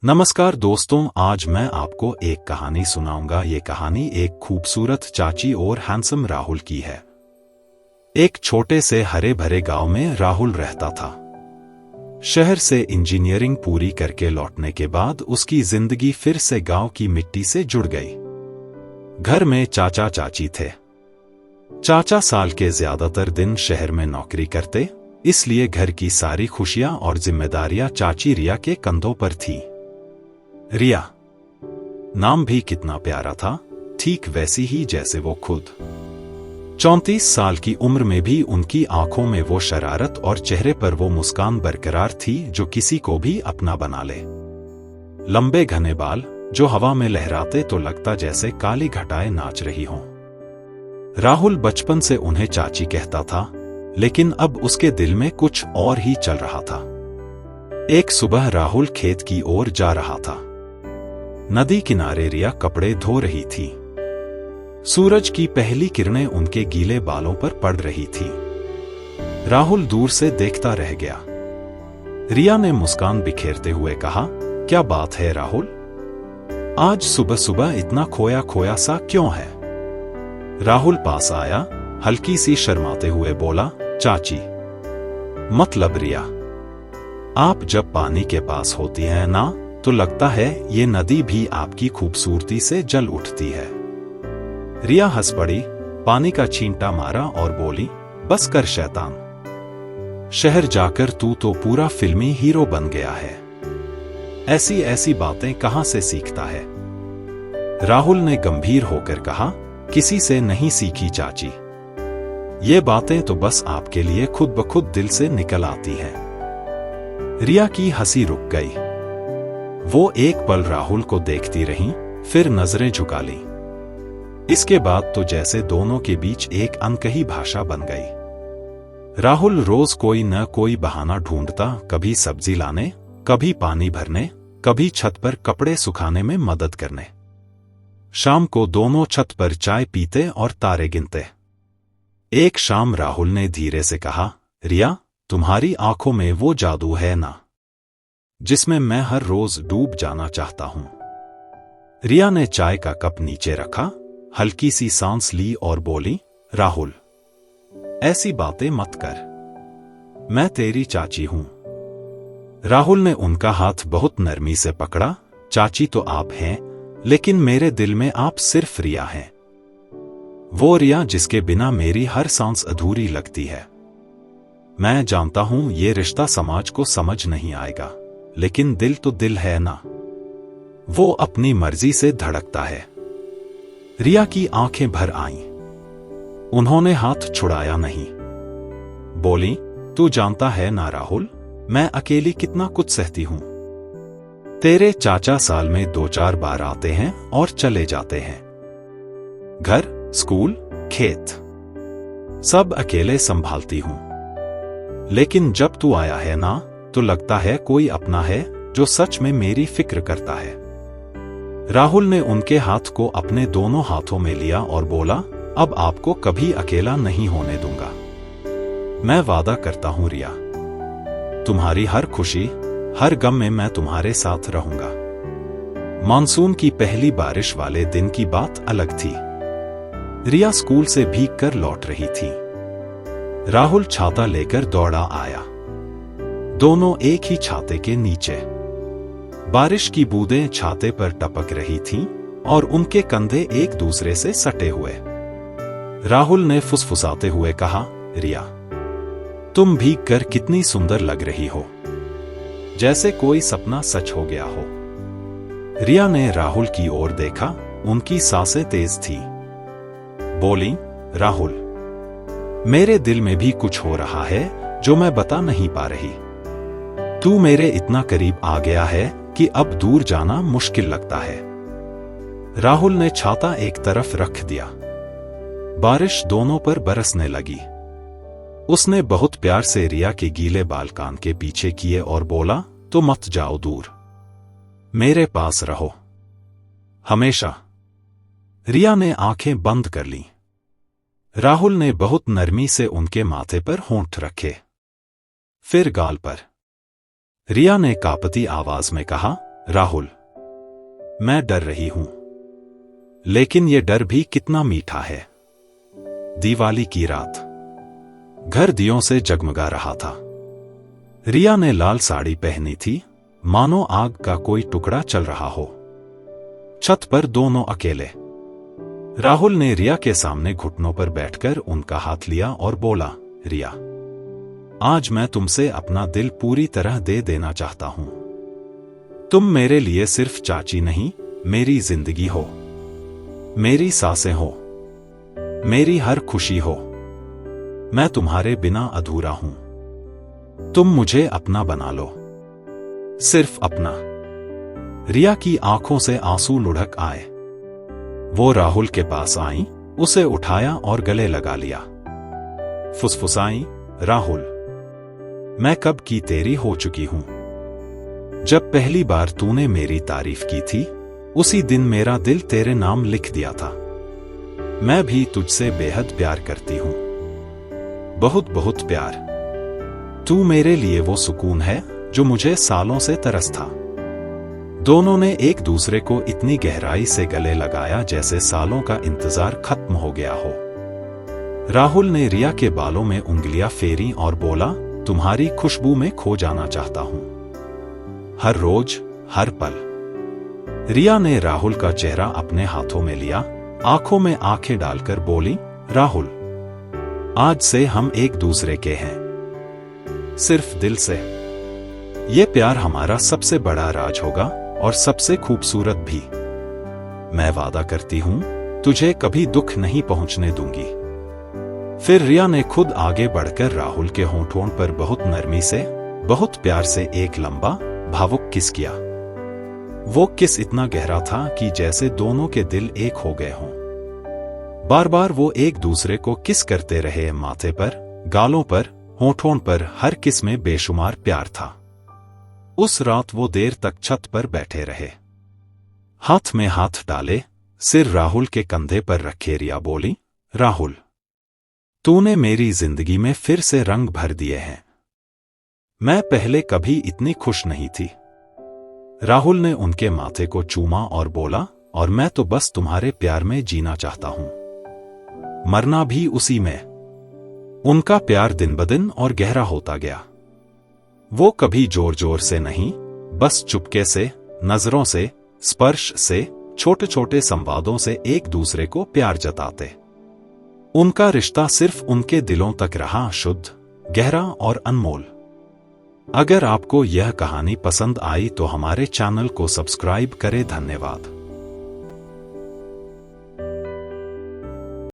नमस्कार दोस्तों, आज मैं आपको एक कहानी सुनाऊंगा। ये कहानी एक खूबसूरत चाची और हैंडसम राहुल की है। एक छोटे से हरे भरे गांव में राहुल रहता था। शहर से इंजीनियरिंग पूरी करके लौटने के बाद उसकी जिंदगी फिर से गांव की मिट्टी से जुड़ गई। घर में चाचा चाची थे। चाचा साल के ज्यादातर दिन शहर में नौकरी करते, इसलिए घर की सारी खुशियां और जिम्मेदारियां चाची रिया के कंधों पर थी। रिया नाम भी कितना प्यारा था, ठीक वैसी ही जैसे वो खुद। 34 साल की उम्र में भी उनकी आंखों में वो शरारत और चेहरे पर वो मुस्कान बरकरार थी जो किसी को भी अपना बना ले। लंबे घने बाल जो हवा में लहराते तो लगता जैसे काली घटाएं नाच रही हों। राहुल बचपन से उन्हें चाची कहता था, लेकिन अब उसके दिल में कुछ और ही चल रहा था। एक सुबह राहुल खेत की ओर जा रहा था। नदी किनारे रिया कपड़े धो रही थी। सूरज की पहली किरणें उनके गीले बालों पर पड़ रही थी। राहुल दूर से देखता रह गया। रिया ने मुस्कान बिखेरते हुए कहा, क्या बात है राहुल, आज सुबह सुबह इतना खोया खोया सा क्यों है? राहुल पास आया, हल्की सी शर्माते हुए बोला, चाची। मतलब रिया, आप जब पानी के पास होती हैं ना, तो लगता है ये नदी भी आपकी खूबसूरती से जल उठती है। रिया हंस पड़ी, पानी का छींटा मारा और बोली, बस कर शैतान, शहर जाकर तू तो पूरा फिल्मी हीरो बन गया है। ऐसी ऐसी बातें कहां से सीखता है? राहुल ने गंभीर होकर कहा, किसी से नहीं सीखी चाची, ये बातें तो बस आपके लिए खुद ब खुद दिल से निकल आती हैं। रिया की हंसी रुक गई। वो एक पल राहुल को देखती रही, फिर नजरें झुका ली। इसके बाद तो जैसे दोनों के बीच एक अनकही भाषा बन गई। राहुल रोज कोई न कोई बहाना ढूंढता, कभी सब्जी लाने, कभी पानी भरने, कभी छत पर कपड़े सुखाने में मदद करने। शाम को दोनों छत पर चाय पीते और तारे गिनते। एक शाम राहुल ने धीरे से कहा, रिया, तुम्हारी आंखों में वो जादू है ना, जिसमें मैं हर रोज डूब जाना चाहता हूं। रिया ने चाय का कप नीचे रखा, हल्की सी सांस ली और बोली, राहुल, ऐसी बातें मत कर, मैं तेरी चाची हूं। राहुल ने उनका हाथ बहुत नरमी से पकड़ा, चाची तो आप हैं, लेकिन मेरे दिल में आप सिर्फ रिया हैं। वो रिया जिसके बिना मेरी हर सांस अधूरी लगती है। मैं जानता हूं ये रिश्ता समाज को समझ नहीं आएगा, लेकिन दिल तो दिल है ना, वो अपनी मर्जी से धड़कता है। रिया की आंखें भर आईं। उन्होंने हाथ छुड़ाया नहीं। बोली, तू जानता है ना राहुल, मैं अकेली कितना कुछ सहती हूं। तेरे चाचा साल में 2-4 बार आते हैं और चले जाते हैं। घर, स्कूल, खेत, सब अकेले संभालती हूं। लेकिन जब तू आया है ना, तो लगता है कोई अपना है जो सच में मेरी फिक्र करता है। राहुल ने उनके हाथ को अपने दोनों हाथों में लिया और बोला, अब आपको कभी अकेला नहीं होने दूंगा। मैं वादा करता हूं रिया, तुम्हारी हर खुशी, हर गम में मैं तुम्हारे साथ रहूंगा। मानसून की पहली बारिश वाले दिन की बात अलग थी। रिया स्कूल से भीग कर लौट रही थी। राहुल छाता लेकर दौड़ा आया। दोनों एक ही छाते के नीचे। बारिश की बूंदें छाते पर टपक रही थीं और उनके कंधे एक दूसरे से सटे हुए। राहुल ने फुसफुसाते हुए कहा, रिया, तुम भीग कर कितनी सुंदर लग रही हो, जैसे कोई सपना सच हो गया हो। रिया ने राहुल की ओर देखा, उनकी सांसें तेज थी। बोली, राहुल, मेरे दिल में भी कुछ हो रहा है जो मैं बता नहीं पा रही। तू मेरे इतना करीब आ गया है कि अब दूर जाना मुश्किल लगता है। राहुल ने छाता एक तरफ रख दिया। बारिश दोनों पर बरसने लगी। उसने बहुत प्यार से रिया के गीले बाल कान के पीछे किए और बोला, तो मत जाओ दूर, मेरे पास रहो हमेशा। रिया ने आंखें बंद कर लीं। राहुल ने बहुत नरमी से उनके माथे पर होंठ रखे, फिर गाल पर। रिया ने कांपती आवाज में कहा, राहुल, मैं डर रही हूं, लेकिन ये डर भी कितना मीठा है। दिवाली की रात, घर दियों से जगमगा रहा था। रिया ने लाल साड़ी पहनी थी, मानो आग का कोई टुकड़ा चल रहा हो। छत पर दोनों अकेले। राहुल ने रिया के सामने घुटनों पर बैठकर उनका हाथ लिया और बोला, रिया, आज मैं तुमसे अपना दिल पूरी तरह दे देना चाहता हूं। तुम मेरे लिए सिर्फ चाची नहीं, मेरी जिंदगी हो, मेरी सांसें हो, मेरी हर खुशी हो। मैं तुम्हारे बिना अधूरा हूं। तुम मुझे अपना बना लो, सिर्फ अपना। रिया की आंखों से आंसू लुढ़क आए। वो राहुल के पास आई, उसे उठाया और गले लगा लिया। फुसफुसाई, राहुल, मैं कब की तेरी हो चुकी हूं। जब पहली बार तूने मेरी तारीफ की थी, उसी दिन मेरा दिल तेरे नाम लिख दिया था। मैं भी तुझसे बेहद प्यार करती हूं, बहुत बहुत प्यार। तू मेरे लिए वो सुकून है जो मुझे सालों से तरस था। दोनों ने एक दूसरे को इतनी गहराई से गले लगाया जैसे सालों का इंतजार खत्म हो गया हो। राहुल ने रिया के बालों में उंगलियां फेरी और बोला, तुम्हारी खुशबू में खो जाना चाहता हूं, हर रोज, हर पल। रिया ने राहुल का चेहरा अपने हाथों में लिया, आंखों में आंखें डालकर बोली, राहुल, आज से हम एक दूसरे के हैं, सिर्फ दिल से। ये प्यार हमारा सबसे बड़ा राज होगा और सबसे खूबसूरत भी। मैं वादा करती हूं, तुझे कभी दुख नहीं पहुंचने दूंगी। फिर रिया ने खुद आगे बढ़कर राहुल के होंठों पर बहुत नरमी से, बहुत प्यार से एक लंबा, भावुक किस किया। वो किस इतना गहरा था कि जैसे दोनों के दिल एक हो गए हों। बार बार वो एक दूसरे को किस करते रहे, माथे पर, गालों पर, होंठों पर, हर किस में बेशुमार प्यार था। उस रात वो देर तक छत पर बैठे रहे, हाथ में हाथ डाले, सिर राहुल के कंधे पर रखे। रिया बोली, राहुल, तूने मेरी जिंदगी में फिर से रंग भर दिए हैं। मैं पहले कभी इतनी खुश नहीं थी। राहुल ने उनके माथे को चूमा और बोला, और मैं तो बस तुम्हारे प्यार में जीना चाहता हूं, मरना भी उसी में। उनका प्यार दिन ब दिन और गहरा होता गया। वो कभी जोर जोर से नहीं, बस चुपके से, नजरों से, स्पर्श से, छोटे छोटे संवादों से एक दूसरे को प्यार जताते। उनका रिश्ता सिर्फ उनके दिलों तक रहा, शुद्ध, गहरा और अनमोल। अगर आपको यह कहानी पसंद आई तो हमारे चैनल को सब्सक्राइब करें। धन्यवाद।